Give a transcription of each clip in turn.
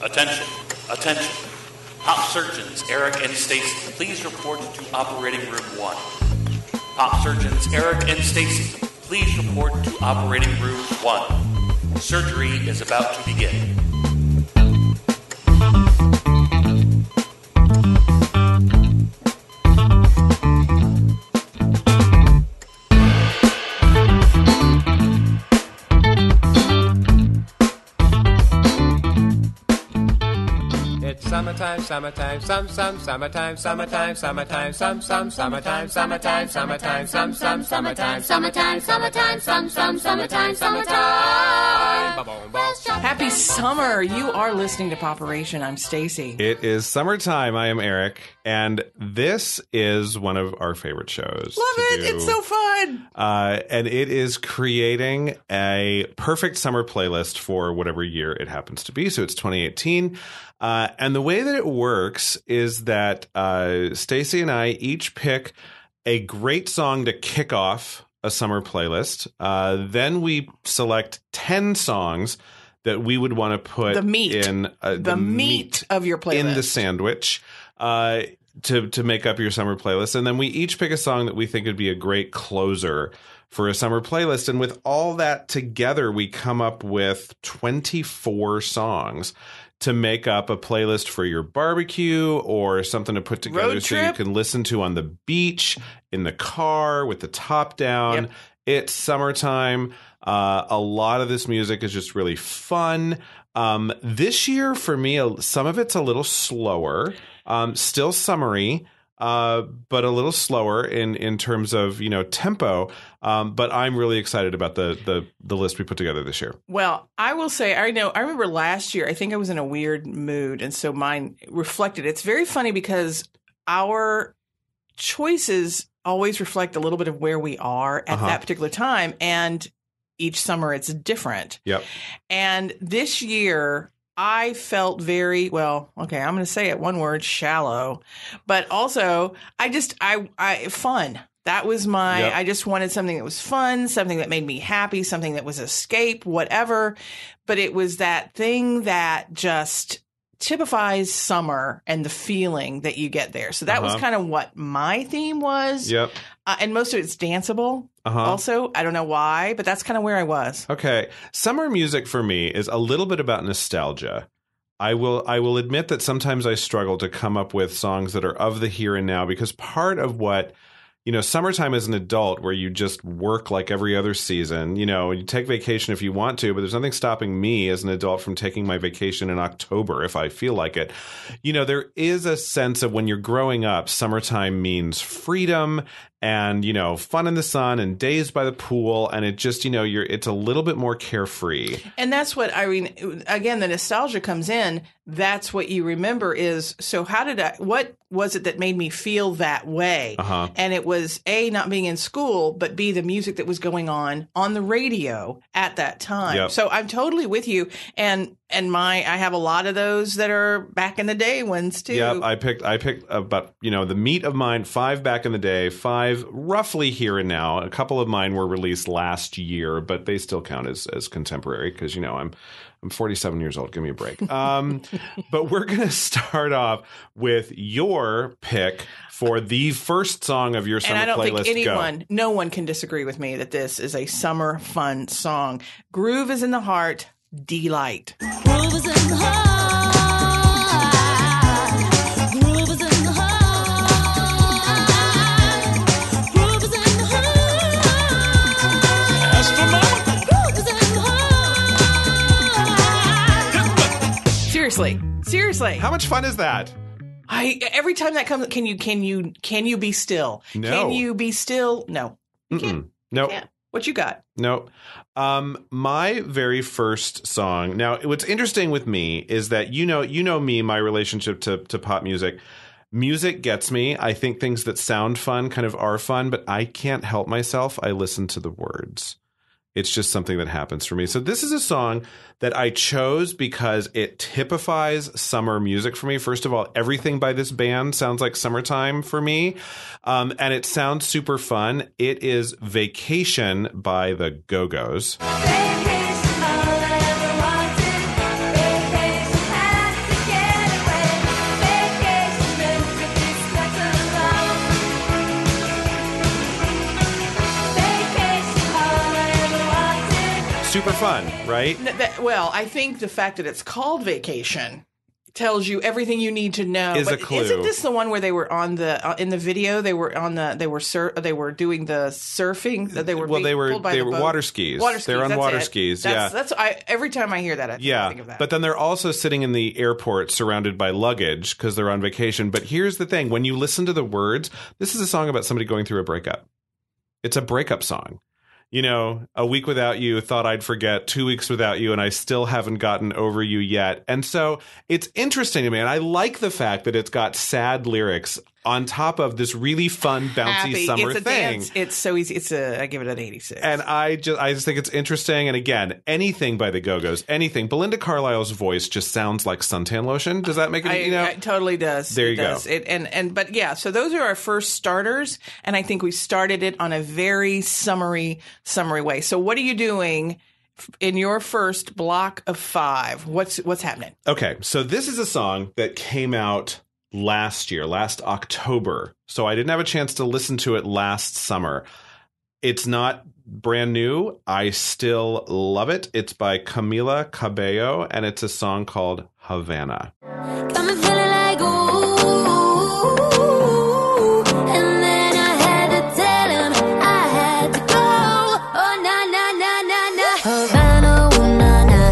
Attention, attention. Pop surgeons Eric and Stacy, please report to operating room 1. Pop surgeons Eric and Stacy, please report to operating room 1. Surgery is about to begin. Summertime, summertime, summertime, summertime, summertime, summertime, summertime, summertime, summertime, summertime. Happy summer! You are listening to Poperation. I'm Stacy. It is summertime. I am Eric, and this is one of our favorite shows. Love it! It's so fun. And it is creating a perfect summer playlist for whatever year it happens to be. So it's 2018. And the way that it works is that Stacy and I each pick a great song to kick off a summer playlist. Then we select 10 songs that we would want to put in the meat of your playlist, in the sandwich to make up your summer playlist. And then we each pick a song that we think would be a great closer for a summer playlist. And with all that together, we come up with 24 songs to make up a playlist for your barbecue or something to put together so you can listen to on the beach, in the car, with the top down. Yep. It's summertime. A lot of this music is just really fun. This year, for me, some of it's a little slower, still summery, but a little slower in terms of, tempo. But I'm really excited about the list we put together this year. Well, I will say, I remember last year, I think I was in a weird mood. And so mine reflected. It's very funny because our choices always reflect a little bit of where we are at that particular time. And each summer it's different. Yep. And this year I felt very, I'm going to say it one word, shallow, but also fun. That was I just wanted something that was fun, something that made me happy, something that was escape, whatever. But it was that thing that just typifies summer and the feeling that you get there. So that was kind of what my theme was. Yep. And most of it's danceable. Also, I don't know why, but that's kind of where I was. Okay. Summer music for me is a little bit about nostalgia. I will admit that sometimes I struggle to come up with songs that are of the here and now, because part of what, summertime as an adult, where you just work like every other season, you take vacation if you want to, but there's nothing stopping me as an adult from taking my vacation in October if I feel like it. There is a sense of when you're growing up, summertime means freedom and, fun in the sun and days by the pool. And it just, it's a little bit more carefree. And that's what again, the nostalgia comes in. That's what you remember is, so what was it that made me feel that way? And it was A, not being in school, but B, the music that was going on the radio at that time. Yep. So I'm totally with you. And I have a lot of those that are back in the day ones too. Yep. I picked about, the meat of mine, 5 back in the day, 5 roughly here and now. A couple of mine were released last year, but they still count as contemporary because, I'm 47 years old. Give me a break. But we're going to start off with your pick for the first song of your summer playlist. And I don't think no one can disagree with me that this is a summer fun song. Groove is in the heart. Delight. Groove is in the heart. Groove is in the heart. Groove is in the heart. As for mama. Groove is in the heart. Seriously. How much fun is that? Every time that comes, can you be still? No. Can you be still? No. You can't. Nope. Can't. What you got? No. My very first song. Now, what's interesting with me is that you know me, my relationship to pop music. Music gets me. I think things that sound fun kind of are fun, but I can't help myself. I listen to the words. It's just something that happens for me. So this is a song that I chose because it typifies summer music for me. First of all, everything by this band sounds like summertime for me. And it sounds super fun. It is Vacation by the Go-Go's. Vacation, all I ever wanted. Vacation, super fun, right? Well, I think the fact that it's called Vacation tells you everything you need to know. Is but a clue. Isn't this the one where they were on the in the video? They were doing the surfing. They were pulled by the boat. water skis. Water skis. They're on that's water it. skis. That's every time I hear that, I think of that. But then they're also sitting in the airport surrounded by luggage because they're on vacation. But here's the thing: when you listen to the words, this is a song about somebody going through a breakup. It's a breakup song. You know, a week without you, thought I'd forget, 2 weeks without you, and I still haven't gotten over you yet. And so it's interesting to me, and I like the fact that it's got sad lyrics on top of this really fun, bouncy summer it's a thing. Dance. It's so easy. I give it an 86. And I just think it's interesting. And again, anything by the Go-Go's, anything. Belinda Carlisle's voice just sounds like suntan lotion. Does that make it? It totally does. There you go. But yeah, so those are our first starters, and I think we started it on a very summery way. So what are you doing in your first block of 5? What's happening? Okay, so this is a song that came out last October. So I didn't have a chance to listen to it last summer. It's not brand new. I still love it. It's by Camila Cabello, and it's a song called Havana. Got me feeling like ooh, and then I had to tell him I had to go. Oh na na na na na, Havana, ooh na na.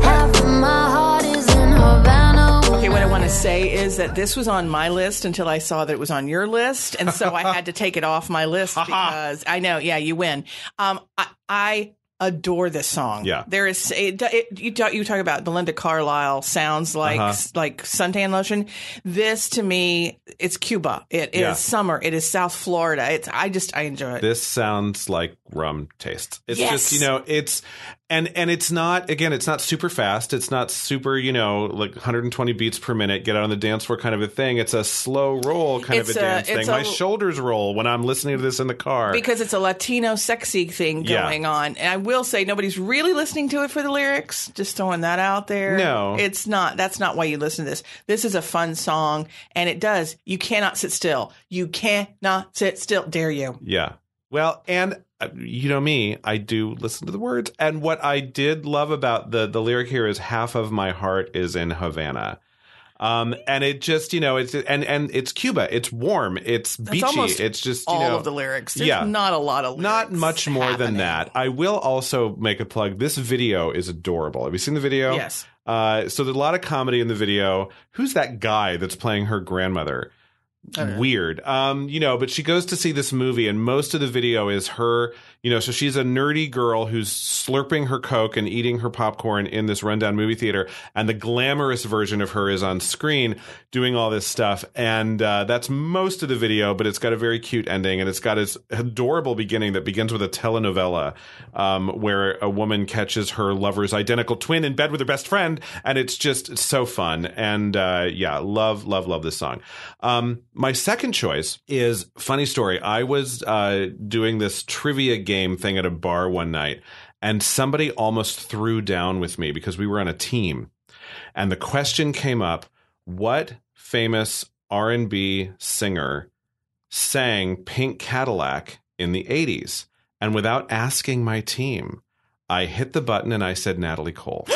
Half of my heart is in Havana. Okay, what I want to say is that this was on my list until I saw that it was on your list, and so I had to take it off my list because I know, yeah, you win. I adore this song. Yeah, there is you talk about Belinda Carlisle sounds like suntan lotion. This to me, it's Cuba. It is summer. It is South Florida. I enjoy it. This sounds like rum tastes. It's yes. just it's. And it's not, again, it's not super fast. It's not super, like 120 beats per minute, get out on the dance floor kind of a thing. It's a slow roll kind of a dance thing. My shoulders roll when I'm listening to this in the car. Because it's a Latino sexy thing going on. And I will say nobody's really listening to it for the lyrics. Just throwing that out there. No. It's not. That's not why you listen to this. This is a fun song. And it does. You cannot sit still. You cannot sit still. Dare you. Yeah. Well, and you know me, I do listen to the words. And what I did love about the lyric here is half of my heart is in Havana. And it just, it's and it's Cuba. It's warm. It's beachy. It's just all of the lyrics. There's not a lot of lyrics. Not much more than that. I will also make a plug. This video is adorable. Have you seen the video? Yes. So there's a lot of comedy in the video. Who's that guy that's playing her grandmother? Weird. But she goes to see this movie, and most of the video is her, so she's a nerdy girl who's slurping her Coke and eating her popcorn in this rundown movie theater, and the glamorous version of her is on screen doing all this stuff, and that's most of the video, but it's got a very cute ending, and it's got this adorable beginning that begins with a telenovela where a woman catches her lover's identical twin in bed with her best friend, and it's so fun, and love this song. My second choice is, funny story, I was doing this trivia game thing at a bar one night, and somebody almost threw down with me because we were on a team. And the question came up, what famous R&B singer sang Pink Cadillac in the 80s? And without asking my team, I hit the button and I said Natalie Cole.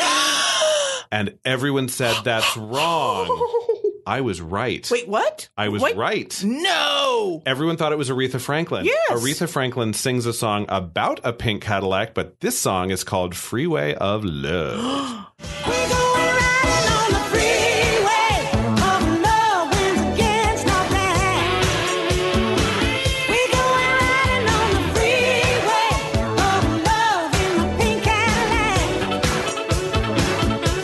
And everyone said, that's wrong. I was right. Wait, what? I was right. No! Everyone thought it was Aretha Franklin. Yes. Aretha Franklin sings a song about a pink Cadillac, but this song is called Freeway of Love. We're going riding on the freeway of love, winds against our back. We're going riding on the freeway of love in the pink Cadillac.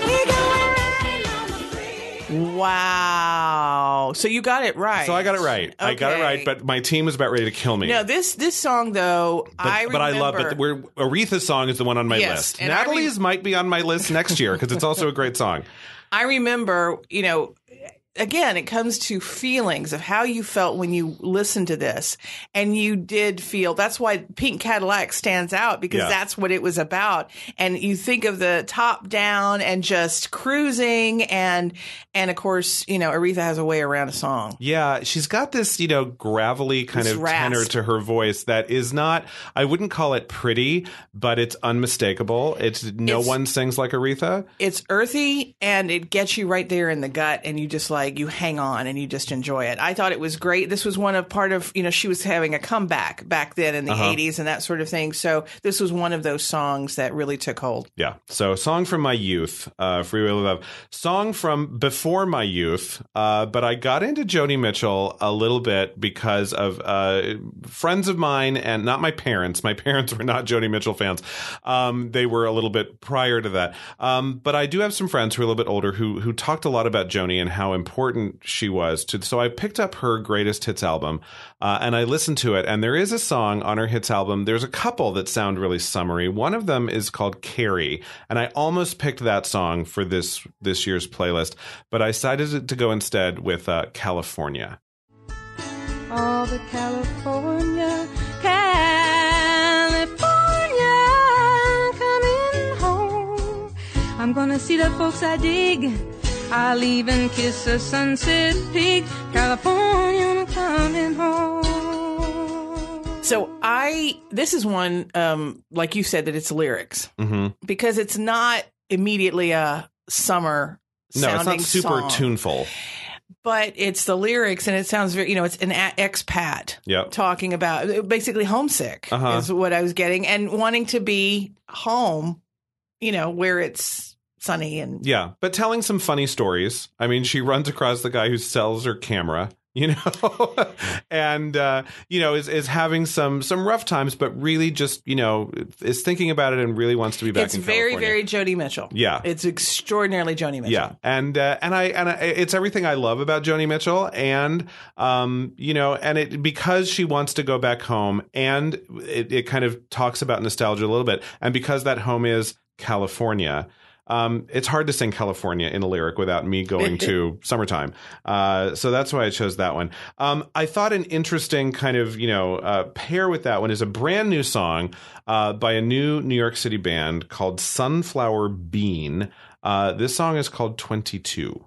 We're going riding on the freeway. Wow. So you got it right. So I got it right. Okay. I got it right, but my team was about ready to kill me. No, this song, though, I remember. But I love it. Aretha's song is the one on my list. And Natalie's might be on my list next year because it's also a great song. I remember, again, it comes to feelings of how you felt when you listened to this. And you did feel, that's why Pink Cadillac stands out, because that's what it was about. And you think of the top down and just cruising. And of course, Aretha has a way around a song. Yeah, she's got this, gravelly kind This of rasp. tenor to her voice that is not, I wouldn't call it pretty, but it's unmistakable. No one sings like Aretha. It's earthy and it gets you right there in the gut, and you just you hang on and you just enjoy it. I thought it was great. This was part of, she was having a comeback back then in the 80s and that sort of thing. So this was one of those songs that really took hold. Yeah. So song from my youth, Freeway Love. Song from before my youth, but I got into Joni Mitchell a little bit because of friends of mine, and not my parents. My parents were not Joni Mitchell fans. They were a little bit prior to that. But I do have some friends who are a little bit older who talked a lot about Joni and how important she was to. So I picked up her greatest hits album and I listened to it. And there is a song on her hits album. There's a couple that sound really summery. One of them is called Carrie, and I almost picked that song for this year's playlist, but I decided to go instead with California. All the California coming home. I'm gonna see the folks I dig. I'll even kiss a sunset peak. California coming home. So this is one, like you said, that it's lyrics, because it's not immediately a summer sounding it's not super song. tuneful. But it's the lyrics, and it sounds very, it's an expat talking about basically homesick is what I was getting, and wanting to be home, where it's sunny and but telling some funny stories. I mean, she runs across the guy who sells her camera, and is having some rough times, but really just is thinking about it and really wants to be back. It's in very, California. very Joni Mitchell. Yeah, it's extraordinarily Joni Mitchell. Yeah, and it's everything I love about Joni Mitchell, and and it because she wants to go back home, and it kind of talks about nostalgia a little bit, and because that home is California. It's hard to sing California in a lyric without me going to summertime. So that's why I chose that one. I thought an interesting kind of, pair with that one is a brand new song by a new New York City band called Sunflower Bean. This song is called 22.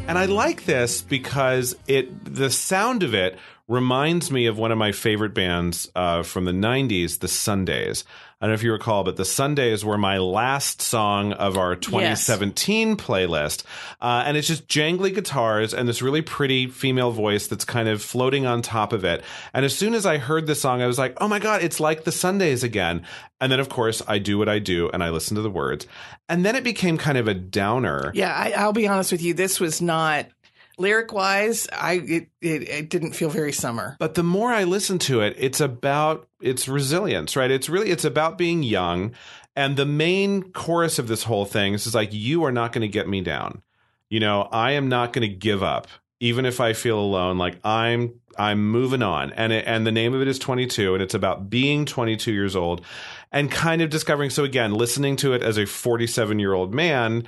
And I like this because the sound of it reminds me of one of my favorite bands from the 90s, the Sundays. I don't know if you recall, but the Sundays were my last song of our 2017 playlist. And it's just jangly guitars and this really pretty female voice that's kind of floating on top of it. And as soon as I heard this song, I was like, oh my God, it's like the Sundays again. And then, of course, I do what I do and I listen to the words. And then it became kind of a downer. Yeah, I'll be honest with you. This was not... Lyric-wise, it didn't feel very summer. But the more I listen to it, it's about its resilience, right? It's about being young. And the main chorus of this whole thing is like, you are not going to get me down. I am not going to give up, even if I feel alone. Like I'm moving on. And the name of it is 22, and it's about being 22 years old and kind of discovering. So again, listening to it as a 47-year-old man,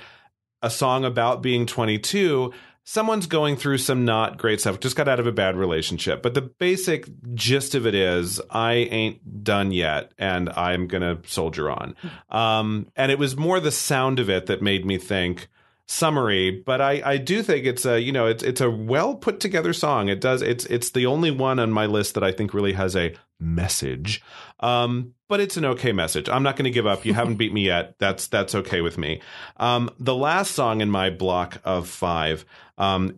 a song about being 22. Someone's going through some not great stuff, just got out of a bad relationship. But the basic gist of it is, I ain't done yet, and I'm going to soldier on. And it was more the sound of it that made me think summary. But I do think it's a well put together song. It's the only one on my list that I think really has a message. But it's an okay message. I'm not going to give up. You haven't beat me yet. That's okay with me. The last song in my block of 5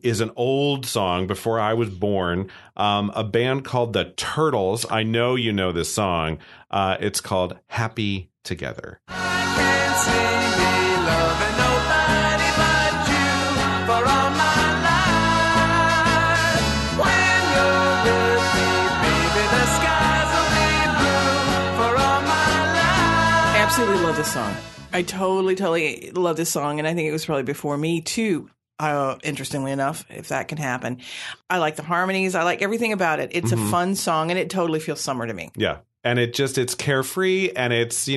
is an old song before I was born. A band called the Turtles. I know you know this song. It's called Happy Together. I can't see me loving nobody but you for all my life. When you're with me, baby, the skies will be blue for all my life. Absolutely love this song. I totally love this song, and I think it was probably before me too. interestingly enough, if that can happen. I like the harmonies. I like everything about it. It's a fun song, and it totally feels summer to me. Yeah. And it's carefree, and it's,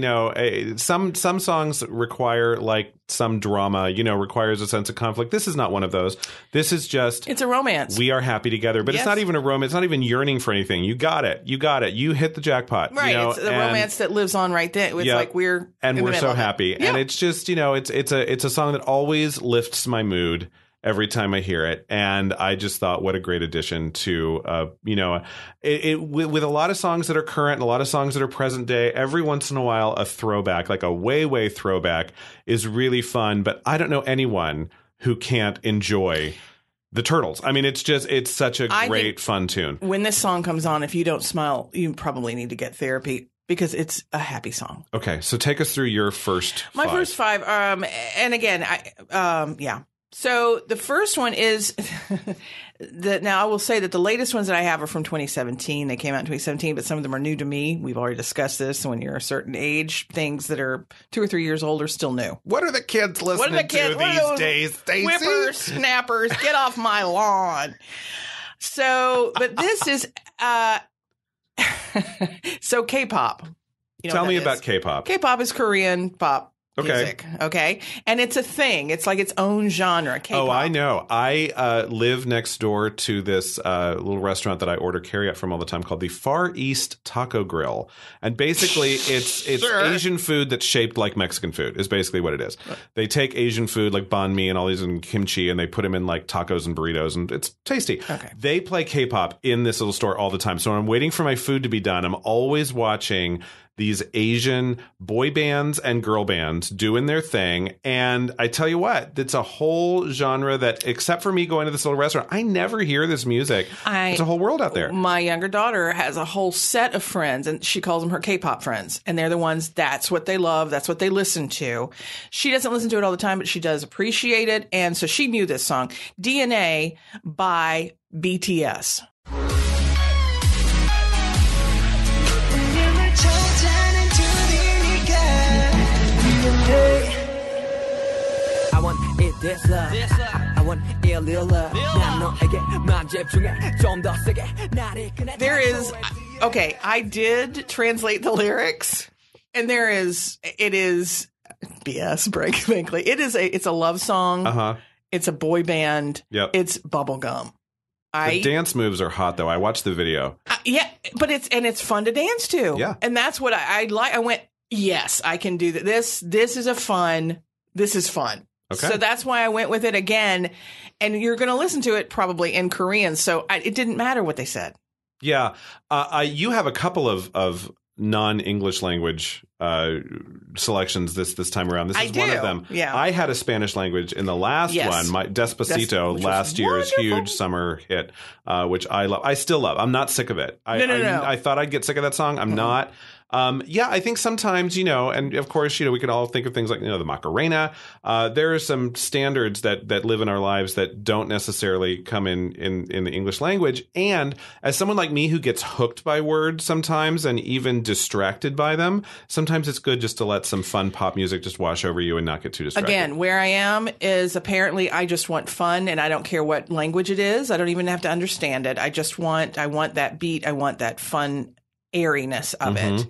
some songs require like some drama, requires a sense of conflict. This is not one of those. This is just, it's a romance. We are happy together, but Yes. it's not even a romance. It's not even yearning for anything. You got it. You hit the jackpot. Right. It's the romance that lives on right there. It's like we're so happy. Yeah. And it's just, it's a song that always lifts my mood every time I hear it. And I just thought, what a great addition to, with a lot of songs that are current and a lot of songs that are present day, every once in a while, a throwback, like a way throwback, is really fun. But I don't know anyone who can't enjoy the Turtles. I mean, it's such a great, fun tune. When this song comes on, if you don't smile, you probably need to get therapy. Because it's a happy song. Okay, so take us through your first My first five. And again, yeah. So the first one is now I will say that the latest ones that I have are from 2017. They came out in 2017, but some of them are new to me. We've already discussed this. When you're a certain age, things that are 2 or 3 years old are still new. What are the kids listening to these days, Stacey? Whippersnappers, get off my lawn. So, but this is so K-pop. You know Tell what me that about is. K-pop. K-pop is Korean pop. Okay. Music, okay? And it's a thing. It's like its own genre, K-pop. Oh, I know. I live next door to this little restaurant that I order carryout from all the time called the Far East Taco Grill. And basically, it's Sure. Asian food that's shaped like Mexican food is basically what it is. They take Asian food like banh mi and all these and kimchi, and they put them in like tacos and burritos, and it's tasty. Okay. They play K-pop in this little store all the time. So when I'm waiting for my food to be done, I'm always watching these Asian boy bands and girl bands doing their thing. And I tell you what, it's a whole genre that, except for me going to this little restaurant, I never hear this music. It's a whole world out there. My younger daughter has a whole set of friends, and she calls them her K-pop friends. And they're the ones, that's what they love. That's what they listen to. She doesn't listen to it all the time, but she does appreciate it. And so she knew this song, DNA by BTS. I want it this love. I want it a little love. 난 너에게 맘 집중해 좀 더 세게 나를 꺼내. There is, okay, I did translate the lyrics, and it is BS, frankly. It's a love song. Uh-huh. It's a boy band. Yep. It's bubblegum. The dance moves are hot, though. I watched the video. Yeah, but it's fun to dance to. Yeah. And that's what I like. I went, yes, I can do that. This is fun. Okay. So that's why I went with it again. And you're going to listen to it probably in Korean. So it didn't matter what they said. Yeah. You have a couple of non-English language selections this time around. This is one of them. Yeah. I had a Spanish language in the last Yes. one, my Despacito, which was last year's wonderful. huge summer hit, which I love. I still love. I'm not sick of it. No. I thought I'd get sick of that song. I'm not. Yeah, I think sometimes, and of course, we can all think of things like, the Macarena. There are some standards that live in our lives that don't necessarily come in the English language. And as someone like me who gets hooked by words sometimes and even distracted by them, sometimes it's good just to let some fun pop music just wash over you and not get too distracted. Again, where I am is apparently I just want fun, and I don't care what language it is. I don't even have to understand it. I want that beat. I want that fun airiness of it.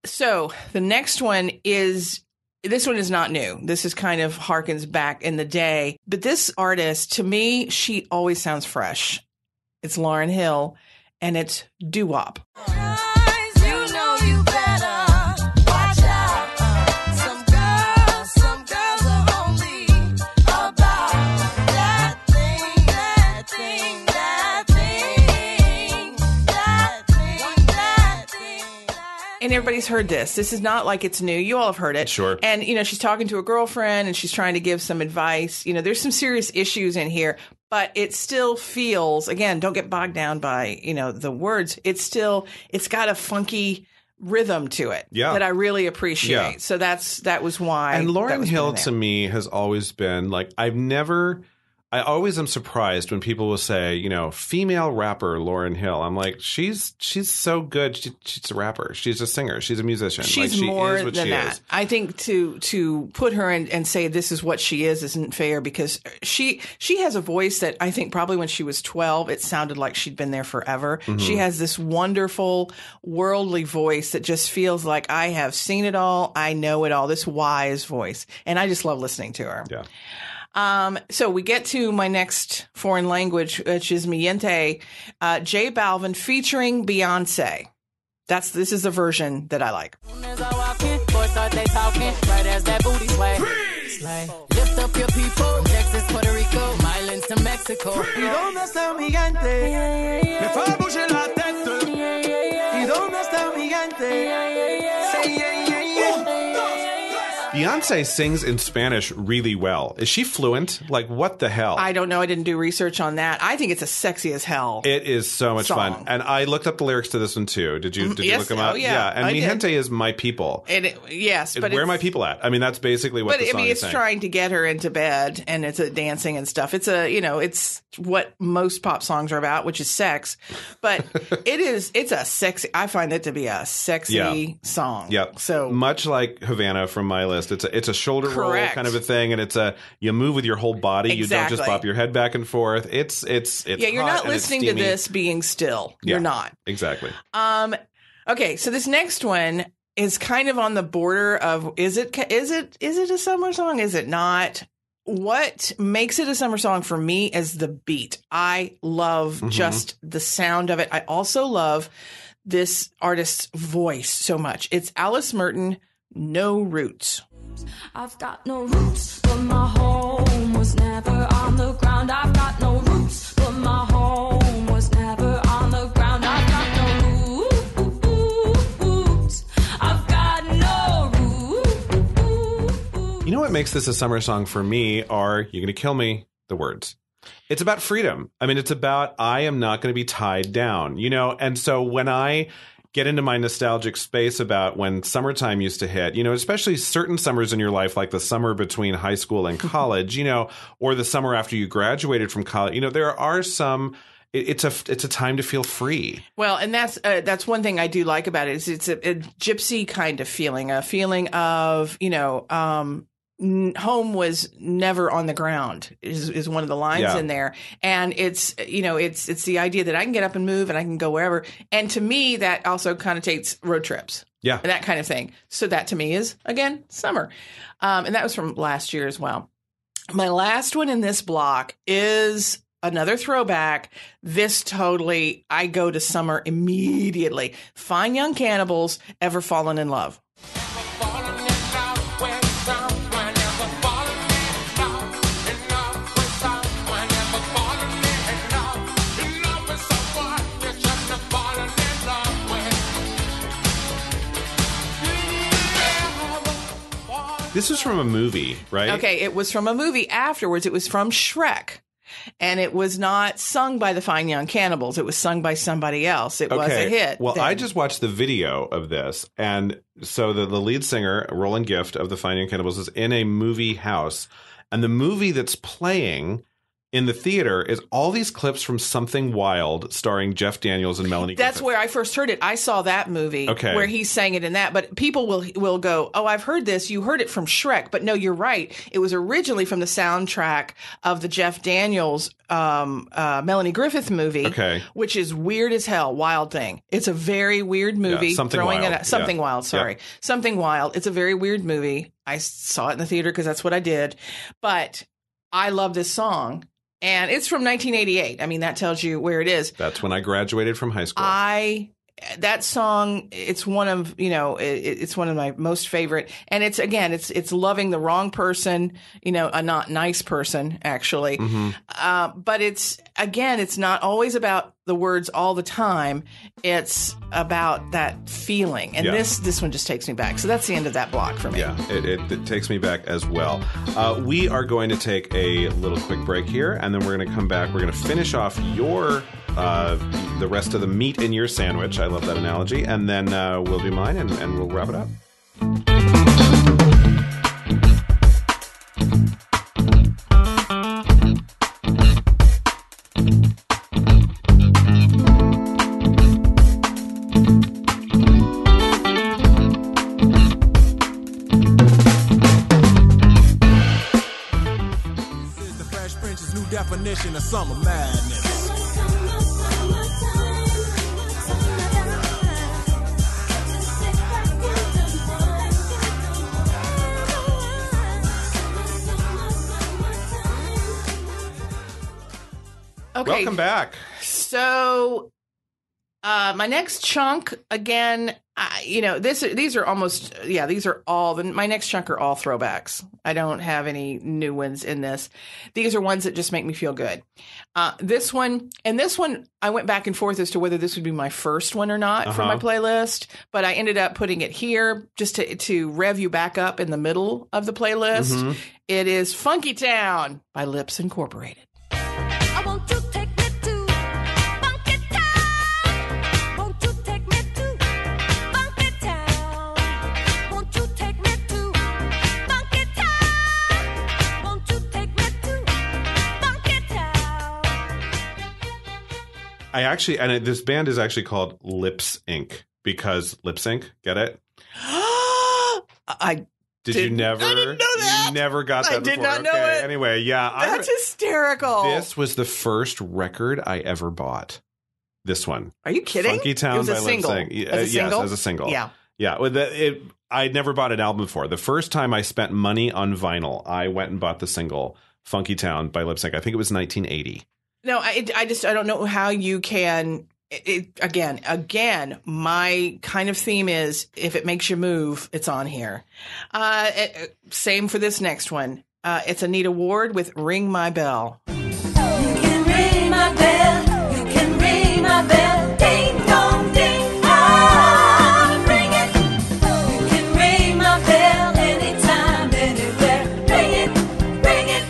So the next one is, this one is not new. This is kind of harkens back in the day. But this artist, to me, she always sounds fresh. It's Lauryn Hill, and it's doo-wop. You know you better watch out. Some girls are only about that thing, that thing, that thing, that thing, that thing. And everybody's heard this. This is not like it's new. You all have heard it. Sure. And, she's talking to a girlfriend and she's trying to give some advice. There's some serious issues in here, but it still feels, again, don't get bogged down by, the words. It's got a funky rhythm to it that I really appreciate. Yeah. So that was why. And that Lauryn was Hill put in to there. me has always been like, I've never I always am surprised when people will say, you know, female rapper Lauryn Hill. I'm like, she's so good. She's a rapper. She's a singer. She's a musician. She's like, she more is what than she that. is. I think to put her in and say this is what she is isn't fair, because she has a voice that I think probably when she was 12, it sounded like she'd been there forever. Mm-hmm. She has this wonderful worldly voice that just feels like I have seen it all. I know it all. This wise voice. And I just love listening to her. Yeah. So we get to my next foreign language, which is Miente, J Balvin featuring Beyonce. This is the version that I like. As I walk in, boys start they talking, right as that booty sway. Slay. Lift up your people, from Texas, Puerto Rico, Islands to Mexico. ¿Y dónde está mi gigante? Me fue a bouger la tête. ¿Y dónde está mi gigante? Say yeah, yeah, yeah. Beyonce sings in Spanish really well. Is she fluent? Like, what the hell? I don't know. I didn't do research on that. I think it's a sexy as hell. It is so much song. fun. And I looked up the lyrics to this one too. Did you Yes. look them up? Oh, yeah. And I Mi did. Gente is my people. Yes, but Where are it's- my people at? I mean, that's basically what But the I song mean, is it's saying. trying to get her into bed, and it's a dancing and stuff. It's it's what most pop songs are about, which is sex. But it's a sexy. I find it to be a sexy song. Yep. So much like Havana from my list, it's a shoulder roll Correct. kind of a thing, and you move with your whole body. You don't just Exactly. bop your head back and forth. It's yeah, you're hot not and it's listening to steamy. this being still. Yeah, You're not. exactly. Okay, so this next one is kind of on the border of is it a summer song? Is it not? What makes it a summer song for me is the beat. I love just the sound of it. I also love this artist's voice so much. It's Alice Merton, No Roots. I've got no roots, but my home was never on the ground. I've got no roots, but my home was never on the ground. I've got no roots. I've got no roots. You know what makes this a summer song for me are, you're going to kill me, the words. It's about freedom. I mean, it's about, I am not going to be tied down, you know? And so when I get into my nostalgic space about when summertime used to hit, you know, especially certain summers in your life, like the summer between high school and college, you know, or the summer after you graduated from college, you know, there are some, it's a time to feel free. Well, and that's one thing I do like about it is it's a gypsy kind of feeling, a feeling of, you know, home was never on the ground is one of the lines in there. And it's, you know, it's the idea that I can get up and move and I can go wherever. And to me, that also connotates road trips. Yeah. And that kind of thing. So that to me is, again, summer. And that was from last year as well. My last one in this block is another throwback. This totally, I go to summer immediately. Fine Young Cannibals, Ever Fallen in Love. This is from a movie, right? Okay, it was from a movie afterwards. It was from Shrek. And it was not sung by the Fine Young Cannibals. It was sung by somebody else. It was a hit. Well, then. I just watched the video of this. And so the lead singer, Roland Gift of the Fine Young Cannibals, is in a movie house. And the movie that's playing in the theater is all these clips from Something Wild starring Jeff Daniels and Melanie That's Griffith. where I first heard it. I saw that movie where he sang it in that. But people will go, oh, I've heard this. You heard it from Shrek. But no, you're right. It was originally from the soundtrack of the Jeff Daniels Melanie Griffith movie, which is weird as hell. Wild Thing. It's a very weird movie. Yeah, Something Wild. Something Wild, sorry. Yeah. Something Wild. It's a very weird movie. I saw it in the theater because that's what I did. But I love this song. And it's from 1988. I mean, that tells you where it is. That's when I graduated from high school. That song, it's one of, you know, it's one of my most favorite. And it's, again, it's loving the wrong person, you know, a not nice person, actually. But it's, again, it's not always about the words all the time. It's about that feeling. And this one just takes me back. So that's the end of that block for me. Yeah, it takes me back as well. We are going to take a little quick break here, and then we're going to come back. We're going to finish off the rest of the meat in your sandwich. I love that analogy. And then we'll do mine, and we'll wrap it up. definition of summer madness. Okay. Welcome back. So, my next chunk again, these are almost, these are all, my next chunk are all throwbacks. I don't have any new ones in this. These are ones that just make me feel good. This one, I went back and forth as to whether this would be my first one or not for my playlist, but I ended up putting it here just to rev you back up in the middle of the playlist. Mm-hmm. It is Funky Town by Lips Incorporated. I want to take me to Funky Town. Won't you take me to Funky Town? Won't you take me to Funky Town? Won't you take me to Funky Town? This band is actually called Lips Inc. because lip sync. Get it? Did you never? I didn't know that. You never got that I did before. not know Okay, it. Anyway, yeah. That's hysterical. This was the first record I ever bought. This one. Are you kidding? Funky Town It was by a single. Lip Sync. As a single? Yes, as a single. Yeah. Yeah. I'd never bought an album before. The first time I spent money on vinyl, I went and bought the single Funky Town by Lip Sync. I think it was 1980. No, I don't know how you can. Again, my kind of theme is if it makes you move, it's on here. Same for this next one. It's Anita Ward with Ring My Bell. You can ring my bell. You can ring my bell. Ding dong ding. Ah, ring it. You can ring my bell anytime, anywhere. Ring it, ring it,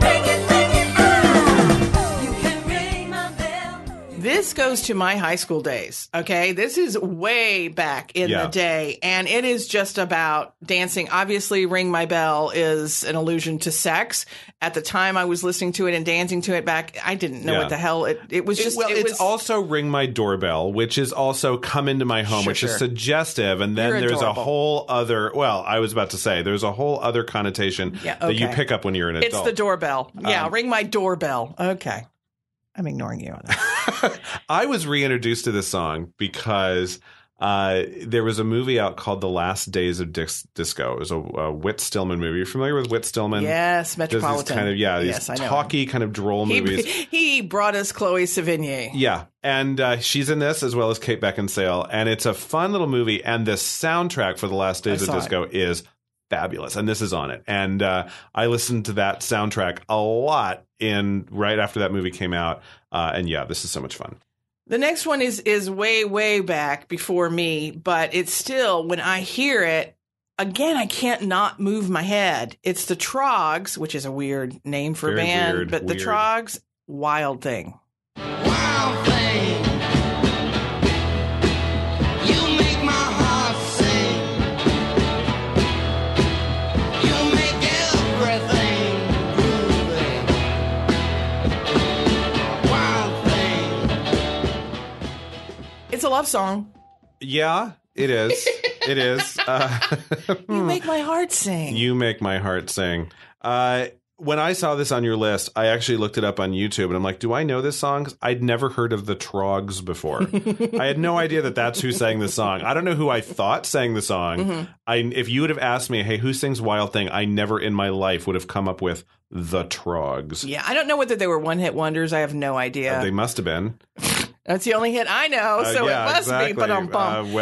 ring it, ring it. Ah, you can ring my bell. This goes to my high school days. Okay. This is way back in the day, and it is just about dancing. Obviously, Ring My Bell is an allusion to sex. At the time I was listening to it and dancing to it back, I didn't know what the hell it was. Just it's also Ring My Doorbell, which is also Come Into My Home, which is suggestive. And then there's a whole other, I was about to say, there's a whole other connotation that you pick up when you're an adult. It's the doorbell. Yeah, Ring My Doorbell. Okay. I'm ignoring you on that. I was reintroduced to this song because there was a movie out called The Last Days of Disco. It was a Whit Stillman movie. You're familiar with Whit Stillman? Yes, Metropolitan. These talky kind of droll movies. He brought us Chloe Sevigny. Yeah, and she's in this as well as Kate Beckinsale, and it's a fun little movie. And the soundtrack for The Last Days of Disco is fabulous, and this is on it. And I listened to that soundtrack a lot right after that movie came out. And this is so much fun. The next one is way, way back before me, but it's still, when I hear it, again, I can't not move my head. It's the Trogs, which is a weird name for a band, but the Trogs, Wild Thing. Wild thing, you make my heart sing. You make everything groovy. Wild thing. It's a love song. Yeah, it is. It is. You make my heart sing. You make my heart sing. When I saw this on your list, I actually looked it up on YouTube, and I'm like, do I know this song? I'd never heard of the Trogs before. I had no idea that that's who sang the song. I don't know who I thought sang the song. Mm-hmm. If you would have asked me, hey, who sings Wild Thing? I never in my life would have come up with the Trogs. Yeah, I don't know whether they were one-hit wonders. I have no idea. They must have been. That's the only hit I know, so it must be. But I'm bummed.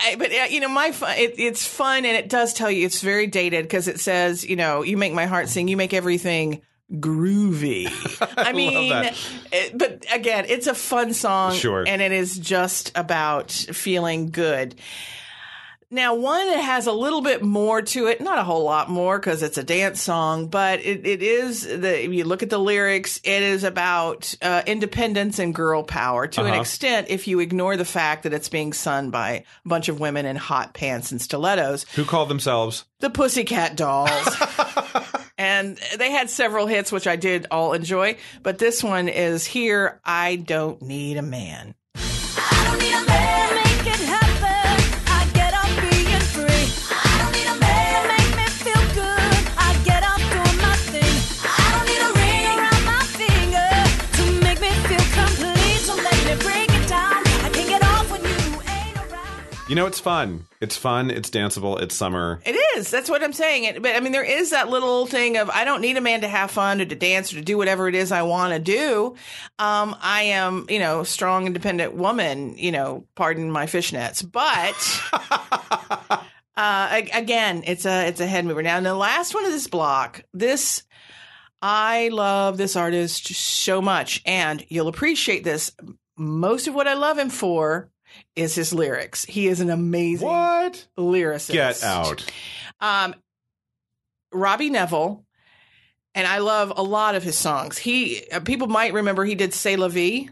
It's fun, and it does tell you it's very dated because it says, you make my heart sing, you make everything groovy. I mean, but again, it's a fun song, and it is just about feeling good. Now, one that has a little bit more to it, not a whole lot more because it's a dance song, but it is, if you look at the lyrics, it is about independence and girl power to an extent if you ignore the fact that it's being sung by a bunch of women in hot pants and stilettos. Who called themselves? The Pussycat Dolls. And they had several hits, which I did all enjoy, but this one is Here, I Don't Need a Man. I don't need a man. Make it happen. I get up being free. I don't need a man. Make me feel good. I get up doing my thing. I don't need a ring around my finger. You know, it's fun. It's fun. It's danceable. It's summer. It is. That's what I'm saying. But I mean, there is that little thing of I don't need a man to have fun or to dance or to do whatever it is I want to do. I am, strong, independent woman, pardon my fishnets. But again, it's a head mover. Now, in the last one of this block, I love this artist so much, and you'll appreciate this. Most of what I love him for is his lyrics. He is an amazing lyricist. Get out. Robbie Neville, and I love a lot of his songs. People might remember he did C'est La Vie.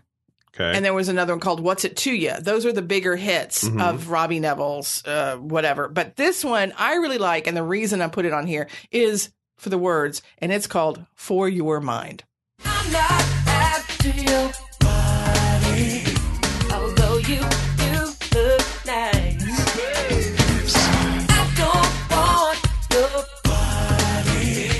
Okay. And there was another one called What's It To Ya? Those are the bigger hits of Robbie Neville's whatever. But this one I really like, and the reason I put it on here is for the words, and it's called For Your Mind. I'm not after your body, although you look nice. I don't want your body.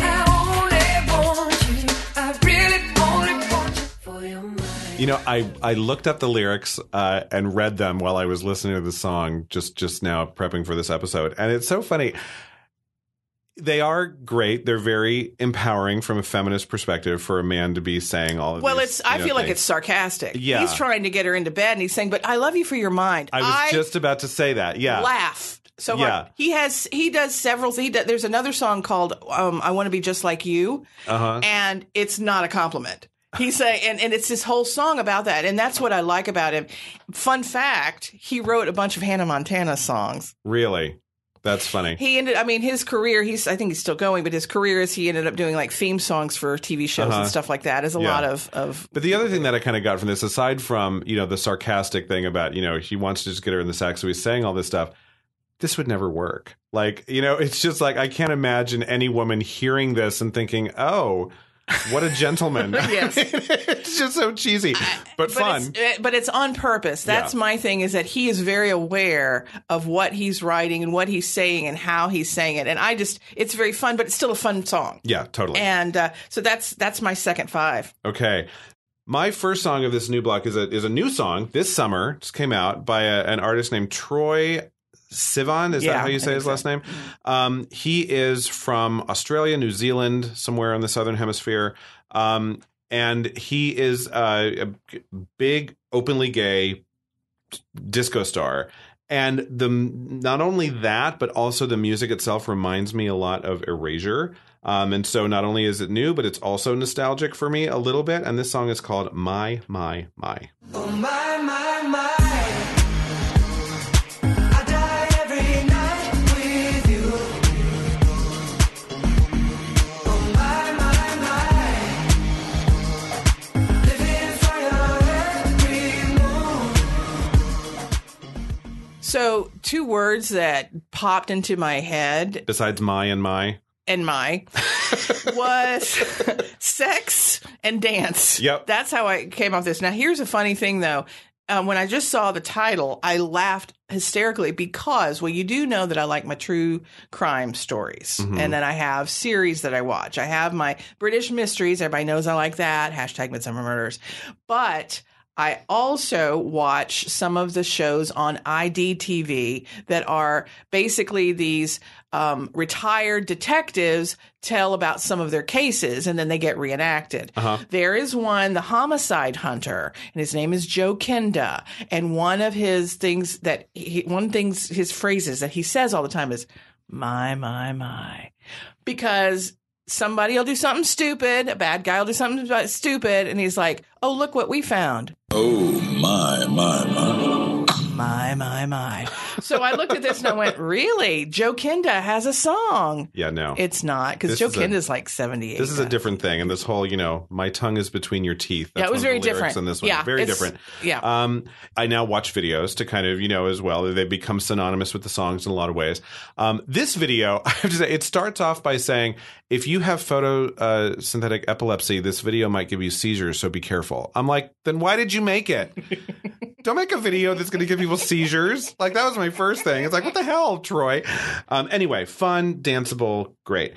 I only want you. I really only want you for your mind. I looked up the lyrics and read them while I was listening to the song just now prepping for this episode. And it's so funny. They are great. They're very empowering from a feminist perspective for a man to be saying all of these. I feel like it's sarcastic. Yeah. He's trying to get her into bed and he's saying, but I love you for your mind. I was just about to say that. Yeah. Laughed so hard. He does several. There's another song called I Want to Be Just Like You. And it's not a compliment. He's saying, and it's this whole song about that. And that's what I like about him. Fun fact, he wrote a bunch of Hannah Montana songs. Really? That's funny. His career, I think he's still going, but his career is he ended up doing like theme songs for TV shows and stuff like that. Is a lot of. But the other thing that I kind of got from this, aside from, the sarcastic thing about, he wants to just get her in the sack, so he's saying all this stuff. This would never work. Like, it's just like, I can't imagine any woman hearing this and thinking, oh, what a gentleman. Yes. It's just so cheesy, but fun. But it's on purpose. That's my thing, is that he is very aware of what he's writing and what he's saying and how he's saying it. And it's very fun, but it's still a fun song. Yeah, totally. And so that's my second five. Okay. My first song of this new block is a new song this summer. Just came out by an artist named Troye Sivan, is that how you say his last name? He is from Australia, New Zealand, somewhere in the southern hemisphere. And he is a big, openly gay disco star. And not only that, but also the music itself reminds me a lot of Erasure. And so not only is it new, but it's also nostalgic for me a little bit. And this song is called My, My, My. Oh, my, my, my. I die every night with you. Oh, my, my, my. Living for your every move. So 2 words that popped into my head. Besides my and my. And my was sex and dance. Yep. That's how I came off this. Now, here's a funny thing, though. When I just saw the title, I laughed hysterically because, you do know that I like my true crime stories. Mm-hmm. And then I have series that I watch. I have my British mysteries. Everybody knows I like that. # Midsummer Murders. But I also watch some of the shows on IDTV that are basically these retired detectives tell about some of their cases, and then they get reenacted. There is one, The Homicide Hunter, and his name is Joe Kenda. And one of his things his phrases that he says all the time is, my, my, my. Because somebody will do something stupid, a bad guy will do something stupid, and he's like, oh, look what we found. Oh, my, my, my. My, my, my. So I looked at this and I went, really? Joe Kenda has a song. Yeah, no. It's not, because Joe Kenda's like 78. This is a different thing. And this whole, my tongue is between your teeth. That's it was one of very the lyrics different. in this one. Yeah, Very different. Yeah. I now watch videos to kind of, as well. They become synonymous with the songs in a lot of ways. This video, I have to say, it starts off by saying, if you have photosynthetic epilepsy, this video might give you seizures, so be careful. I'm like, then why did you make it? Don't make a video that's going to give people seizures. Like, that was my first thing. It's like, what the hell, Troy? Anyway, fun, danceable, great.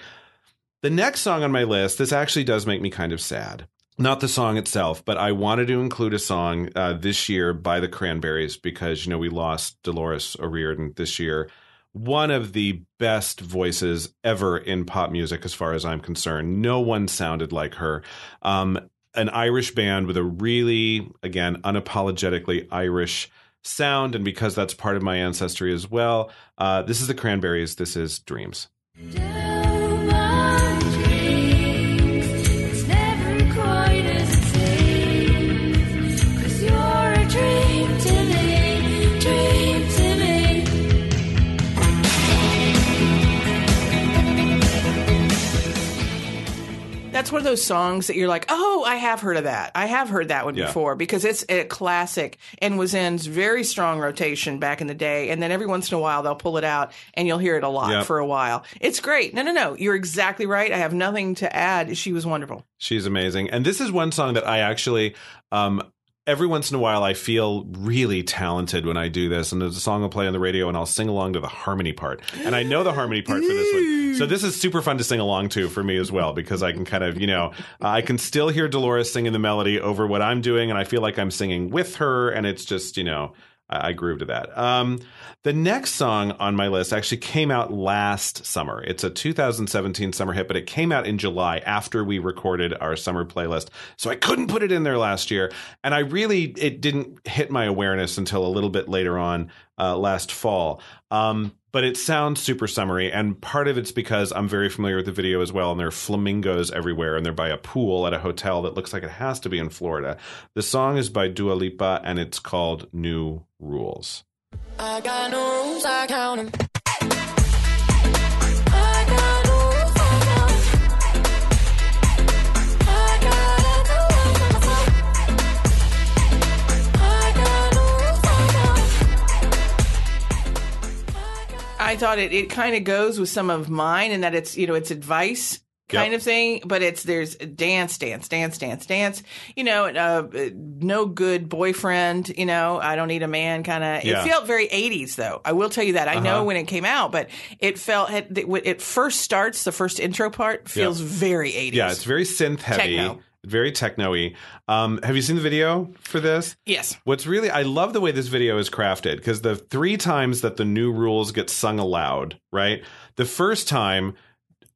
The next song on my list, this actually does make me kind of sad. Not the song itself, but I wanted to include a song this year by the Cranberries because, we lost Dolores O'Riordan this year. One of the best voices ever in pop music, as far as I'm concerned. No one sounded like her. An Irish band with a really, again, unapologetically Irish sound. And because that's part of my ancestry as well, this is the Cranberries. This is Dreams. That's one of those songs that you're like, oh, I have heard of that. I have heard that one before because it's a classic and was in very strong rotation back in the day. And then every once in a while they'll pull it out and you'll hear it a lot for a while. It's great. No. You're exactly right. I have nothing to add. She was wonderful. She's amazing. And this is one song that I actually every once in a while, I feel really talented when I do this. And there's a song I'll play on the radio and I'll sing along to the harmony part. And I know the harmony part for this one. So this is super fun to sing along to for me as well, because I can kind of, I can still hear Dolores singing the melody over what I'm doing. And I feel like I'm singing with her. And it's just, I groove to that. The next song on my list actually came out last summer. It's a 2017 summer hit, but it came out in July after we recorded our summer playlist. So I couldn't put it in there last year. And it didn't hit my awareness until a little bit later on last fall. But it sounds super summery, and part of it's because I'm very familiar with the video as well, and there are flamingos everywhere, and they're by a pool at a hotel that looks like it has to be in Florida. The song is by Dua Lipa, and it's called New Rules. I got no rules, I count them. I thought it kind of goes with some of mine in that it's, it's advice kind of thing, but there's dance, no good boyfriend, I don't need a man kind of. It felt very 80s though. I will tell you that. I know when it came out, but it when it first starts, the first intro part feels very 80s. Yeah, it's very synth heavy. Techno. Very techno-y. Have you seen the video for this? Yes. I love the way this video is crafted, because the 3 times that the new rules get sung aloud, right? The first time,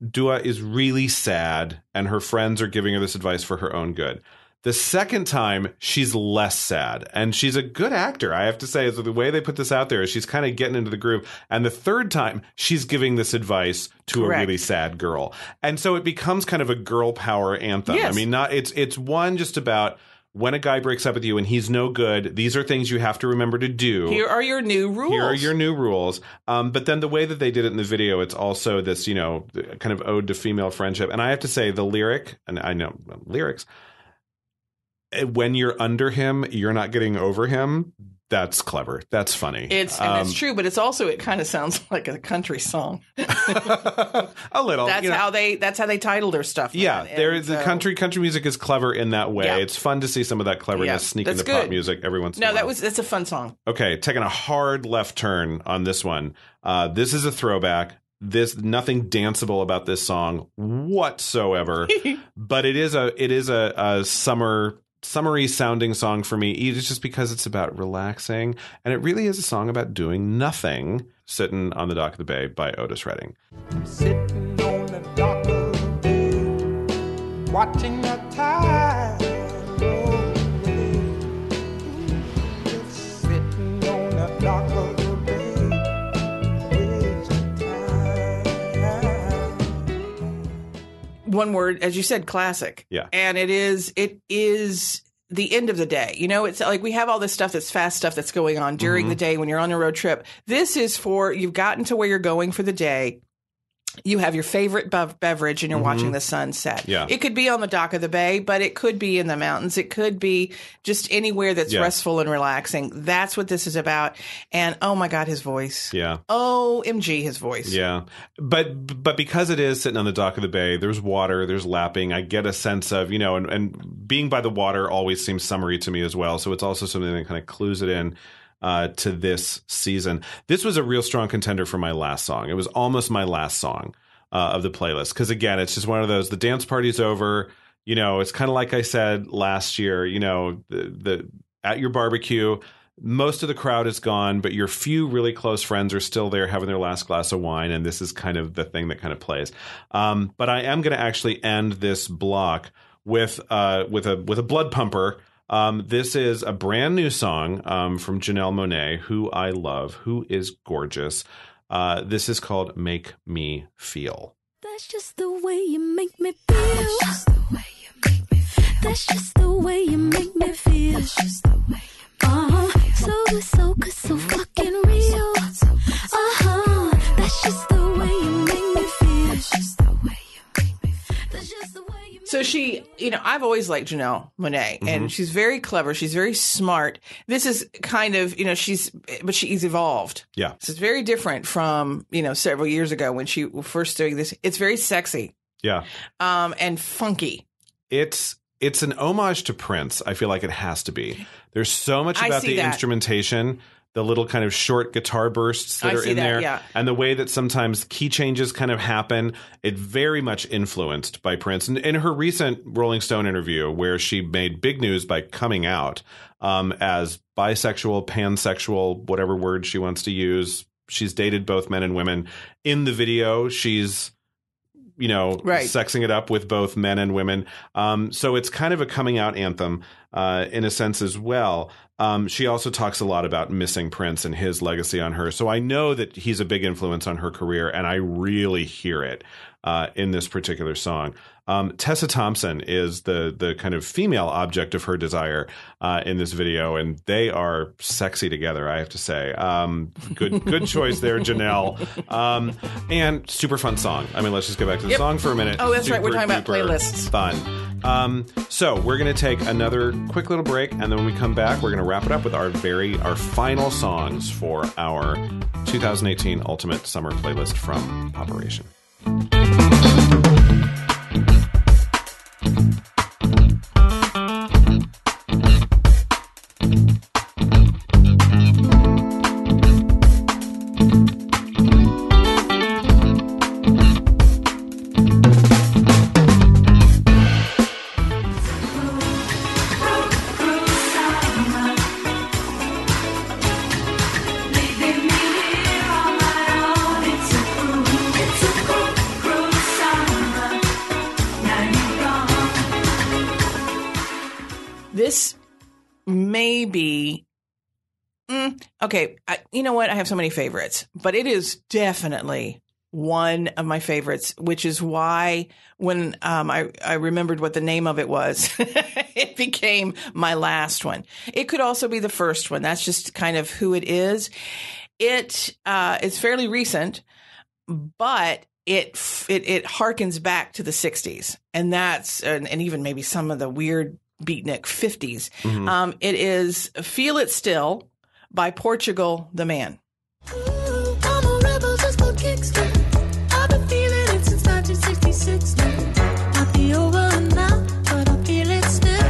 Dua is really sad, and her friends are giving her this advice for her own good. The second time, she's less sad, and she's a good actor, I have to say. So the way they put this out there is she's kind of getting into the groove. And the third time, she's giving this advice to a really sad girl. And so it becomes kind of a girl power anthem. Yes. I mean, it's one just about when a guy breaks up with you and he's no good, these are things you have to remember to do. Here are your new rules. Here are your new rules. But then the way that they did it in the video, it's also this, kind of ode to female friendship. And I have to say the lyric, and I know lyrics, when you're under him, you're not getting over him. That's clever. That's funny. It's true, but it's also, it kind of sounds like a country song. A little. That's how they title their stuff. Yeah, the country music is clever in that way. Yeah. It's fun to see some of that cleverness sneak into pop music every once in a while. That's a fun song. Okay, taking a hard left turn on this one. This is a throwback. Nothing danceable about this song whatsoever, but it is a summery sounding song for me. It's just because it's about relaxing, and it really is a song about doing nothing. Sitting on the Dock of the Bay by Otis Redding. Sitting on the dock of the bay, watching the tide roll away. Sitting on the dock of the bay, wasting time. One word, as you said, classic. Yeah. And it is the end of the day. It's like we have all this stuff that's fast stuff that's going on during the day when you're on a road trip. This is for, you've gotten to where you're going for the day. You have your favorite beverage and you're watching the sunset. Yeah. It could be on the dock of the bay, but it could be in the mountains. It could be just anywhere that's restful and relaxing. That's what this is about. And oh my God, his voice. Yeah. OMG, his voice. Yeah. But because it is sitting on the dock of the bay, there's water, there's lapping. I get a sense of, and being by the water always seems summery to me as well. So it's also something that kind of clues it in to this season. This was a real strong contender for my last song. It was almost my last song of the playlist. Because again, it's just one of those, the dance party's over. You know, it's kind of like I said last year, you know, the at your barbecue, most of the crowd is gone, but your few really close friends are still there having their last glass of wine, and this is kind of the thing that kind of plays. But I am going to actually end this block with a blood pumper. This is a brand new song from Janelle Monáe, who I love, who is gorgeous. This is called "Make Me Feel." That's just the way you make me feel. That's just the way you make me feel. That's just the way you make me feel. So good, so fucking real. That's just the way you make me feel. That's just the way you make me feel. That's just the way you make So she, you know, I've always liked Janelle Monáe, and she's very clever. She's very smart. This is kind of, you know, she's evolved. Yeah. This is very different from, you know, several years ago when she was first doing this. It's very sexy. Yeah. And funky. It's an homage to Prince. I feel like it has to be. There's so much I about see the that. instrumentation, the little kind of short guitar bursts that I are see in that, there, yeah. and the way that sometimes key changes kind of happen. It very much influenced by Prince. And in her recent Rolling Stone interview, where she made big news by coming out as bisexual, pansexual, whatever word she wants to use, she's dated both men and women. In the video, she's Right. sexing it up with both men and women. So it's kind of a coming out anthem in a sense as well. She also talks a lot about missing Prince and his legacy on her. So I know that he's a big influence on her career, and I really hear it in this particular song. Tessa Thompson is the kind of female object of her desire in this video, and they are sexy together, I have to say. Good choice there, Janelle. And super fun song. I mean, let's just go back to the song for a minute. Oh, that's right. We're talking about Super playlists. Fun. So we're going to take another quick little break, and then when we come back, we're going to wrap it up with our final songs for our 2018 Ultimate Summer Playlist from Operation. This may be okay. You know what? I have so many favorites, but it is definitely one of my favorites, which is why when I remembered what the name of it was, it became my last one. It could also be the first one. That's just kind of who it is. It is fairly recent, but it harkens back to the 60s, and that's and even maybe some of the weird beatnik 50s. It is "Feel It Still" by Portugal the Man. Ooh, I'm a rebel just for kicks. I've been feeling it since 1966 now. Might be over now, but I feel it still.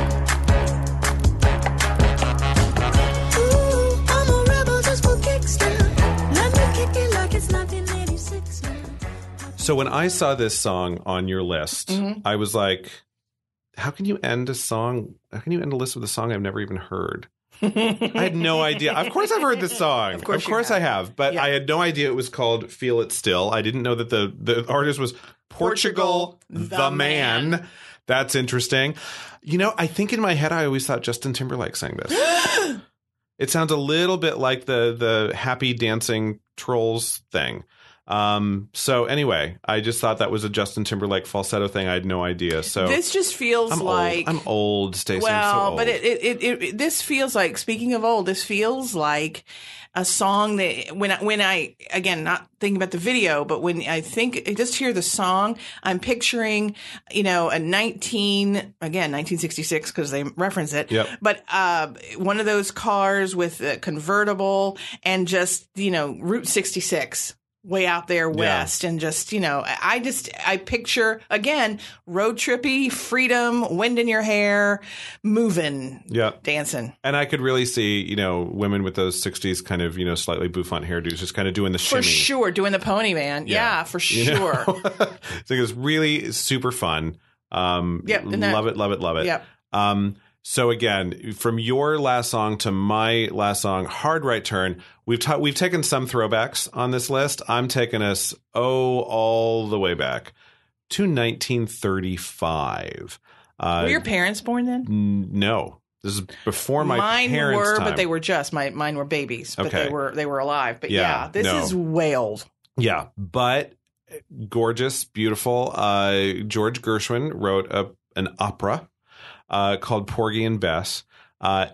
Ooh, I'm a rebel just for kicks now. Let me kick it like it's 1986 now. So when I saw this song on your list, I was like, how can you end a song? How can you end a list with a song I've never even heard? I had no idea. Of course I've heard this song. Of course I have. But I had no idea it was called "Feel It Still." I didn't know that the artist was Portugal the Man. That's interesting. You know, I think in my head I always thought Justin Timberlake sang this. It sounds a little bit like the happy dancing trolls thing. So anyway, I just thought that was a Justin Timberlake falsetto thing. I had no idea. So This just feels I'm old, Stacey. Well, I'm so old. but it this feels like, speaking of old, this feels like a song that when I again, not thinking about the video, but when I just hear the song, I'm picturing, a 1966 because they reference it. Yep. But one of those cars with a convertible and just Route 66. Way out there west, and just I picture again road trippy, freedom, wind in your hair, moving, dancing, and I could really see women with those 60s kind of slightly bouffant hairdos just kind of doing the shimmy for sure, doing the pony man, yeah for sure. I think it's really super fun. Love it, love it, love it. Yep. So again, from your last song to my last song, Hard Right Turn, we've taken some throwbacks on this list. I'm taking us all the way back to 1935. Were your parents born then? No. This is before my mine parents' were, time. but they were just mine were babies, but Okay. they were alive. But Yeah, this no. is way old. Yeah, but gorgeous, beautiful. George Gershwin wrote an opera called Porgy and Bess.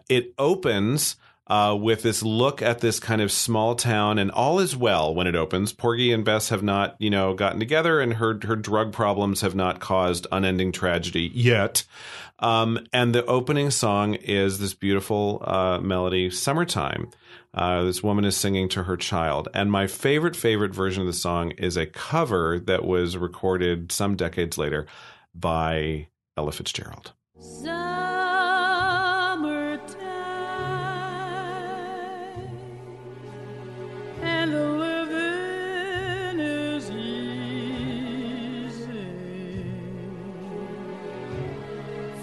It opens with this look at this kind of small town, and all is well when it opens. Porgy and Bess have not, gotten together, and her drug problems have not caused unending tragedy yet. And the opening song is this beautiful melody, Summertime. This woman is singing to her child. And my favorite version of the song is a cover that was recorded some decades later by Ella Fitzgerald. Summertime, and the living is easy.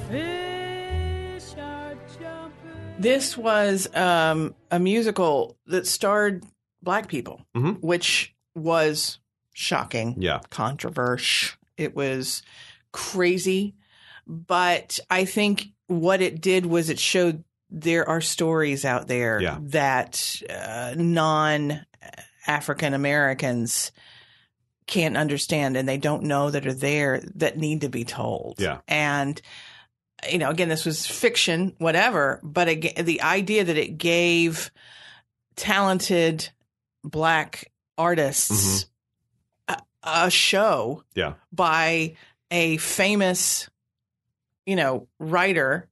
Fish are jumping. This was a musical that starred black people, which was shocking, Yeah. controversial. It was crazy, but I think what it did was it showed there are stories out there Yeah. that non-African Americans can't understand, and they don't know that are there, that need to be told. Yeah. And again, this was fiction, whatever, but again, the idea that it gave talented black artists a show Yeah. by a famous, writer.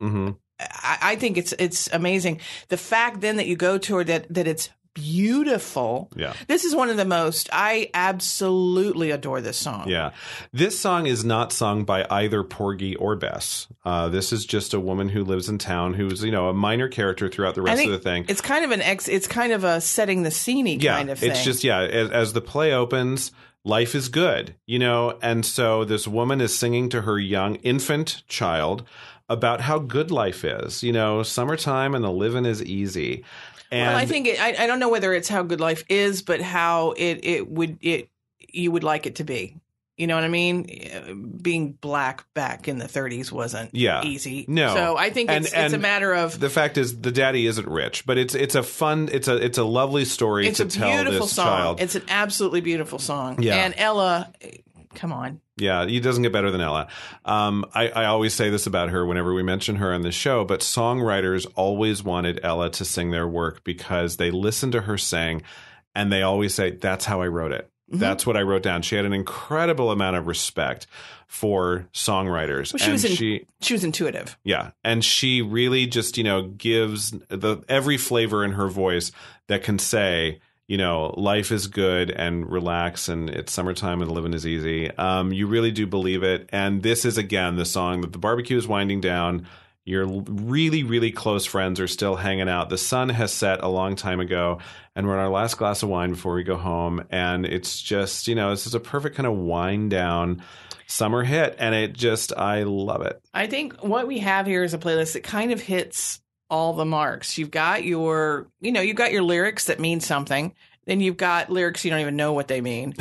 I think it's amazing. The fact then that you go toward that it's beautiful. Yeah. This is one of the most, I absolutely adore this song. Yeah. This song is not sung by either Porgy or Bess. This is just a woman who lives in town who's, a minor character throughout the rest of the thing. It's kind of it's kind of a setting the scene kind of thing. It's just, as the play opens, life is good, and so this woman is singing to her young infant child about how good life is, summertime and the living is easy. And well, I think I don't know whether it's how good life is, but how you would like it to be. You know what I mean? Being black back in the 30s wasn't easy. No. So I think it's a matter of the fact is the daddy isn't rich, but it's a fun, it's a lovely story it's to a tell beautiful this song. child. It's an absolutely beautiful song. Yeah. And Ella, come on. Yeah, he doesn't get better than Ella. I always say this about her whenever we mention her on the show, but songwriters always wanted Ella to sing their work because they listen to her sing and they always say, that's how I wrote it. That's what I wrote down. She had an incredible amount of respect for songwriters. Well, she was intuitive. Yeah. And she really just, gives every flavor in her voice that can say, life is good and relax and it's summertime and living is easy. You really do believe it. And this is, again, the song that the barbecue is winding down. Your really, really close friends are still hanging out. The sun has set a long time ago, and we're on our last glass of wine before we go home. And it's just, this is a perfect kind of wind down summer hit. And I love it. I think what we have here is a playlist that kind of hits all the marks. You've got your lyrics that mean something. Then you've got lyrics you don't even know what they mean.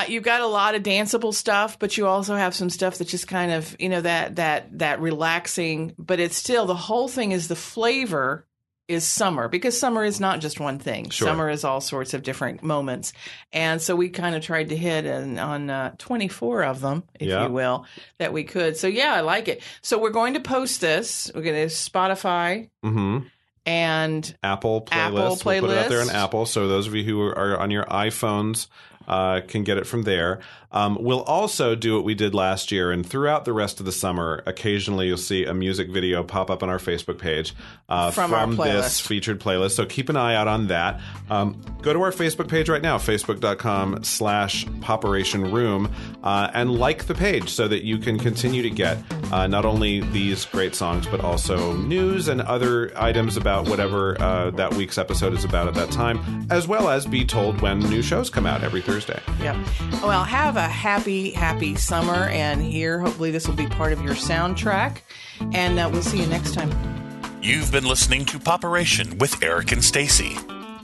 You've got a lot of danceable stuff, but you also have some stuff that's just kind of, that relaxing. But it's still, the whole thing is the flavor is summer, because summer is not just one thing. Sure. Summer is all sorts of different moments. And so we kind of tried to hit on 24 of them, if you will, that we could. So yeah, I like it. So we're going to post this. We're going to Spotify. And Apple playlist. We'll put it out there on Apple. So those of you who are on your iPhones can get it from there. We'll also do what we did last year, and throughout the rest of the summer, occasionally you'll see a music video pop up on our Facebook page from this featured playlist. So keep an eye out on that. Go to our Facebook page right now, facebook.com/poperationroom, and like the page so that you can continue to get not only these great songs, but also news and other items about whatever that week's episode is about at that time, as well as be told when new shows come out every Thursday Thursday. Yep. Well, have a happy, happy summer. And here, hopefully, this will be part of your soundtrack. And we'll see you next time. You've been listening to Popperation with Eric and Stacy,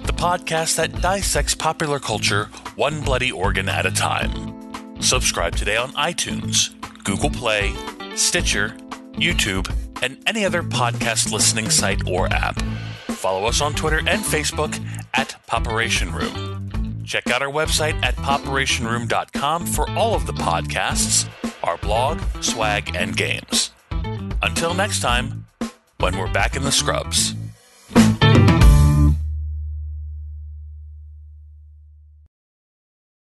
the podcast that dissects popular culture one bloody organ at a time. Subscribe today on iTunes, Google Play, Stitcher, YouTube, and any other podcast listening site or app. Follow us on Twitter and Facebook at Popperation Room. Check out our website at popperationroom.com for all of the podcasts, our blog, swag, and games. Until next time, when we're back in the scrubs.